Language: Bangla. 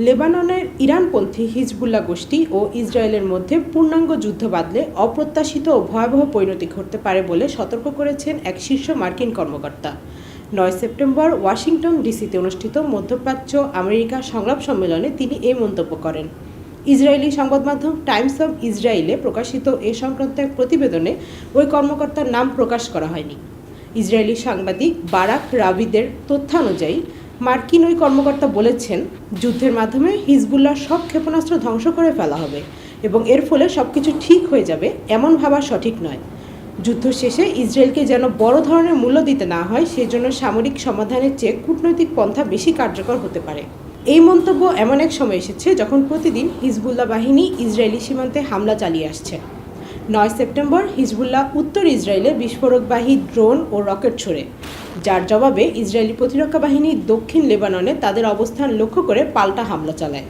লেবাননের ইরানপন্থী হিজবুল্লাহ গোষ্ঠী ও ইসরায়েলের মধ্যে পূর্ণাঙ্গ যুদ্ধ বাঁধলে অপ্রত্যাশিত ও ভয়াবহ পরিণতি ঘটতে পারে বলে সতর্ক করেছেন এক শীর্ষ মার্কিন কর্মকর্তা। ৯ সেপ্টেম্বর ওয়াশিংটন ডিসিতে অনুষ্ঠিত মধ্যপ্রাচ্য আমেরিকা সংলাপ সম্মেলনে তিনি এই মন্তব্য করেন। ইসরায়েলি সংবাদ মাধ্যম টাইমস অব ইসরায়েলে প্রকাশিত এ সংক্রান্ত এক প্রতিবেদনে ওই কর্মকর্তার নাম প্রকাশ করা হয়নি। ইসরায়েলি সাংবাদিক বারাক রাবিদের তথ্যানুযায়ী মার্কিন ওই কর্মকর্তা বলেছেন, যুদ্ধের মাধ্যমে হিজবুল্লাহর সব ক্ষেপণাস্ত্র ধ্বংস করে ফেলা হবে এবং এর ফলে সবকিছু ঠিক হয়ে যাবে এমন ভাবা সঠিক নয়। যুদ্ধ শেষে ইসরায়েলকে যেন বড় ধরনের মূল্য দিতে না হয় সেজন্য সামরিক সমাধানের চেয়ে কূটনৈতিক পন্থা বেশি কার্যকর হতে পারে। এই মন্তব্য এমন এক সময় এসেছে যখন প্রতিদিন হিজবুল্লাহ বাহিনী ইসরায়েলি সীমান্তে হামলা চালিয়ে আসছে। ৯ সেপ্টেম্বর হিজবুল্লাহ উত্তর ইসরায়েলে বিস্ফোরকবাহী ড্রোন ও রকেট ছোড়ে, যার জবাবে ইসরায়েলি প্রতিরক্ষা বাহিনী দক্ষিণ লেবাননে তাদের অবস্থান লক্ষ্য করে পাল্টা হামলা চালায়।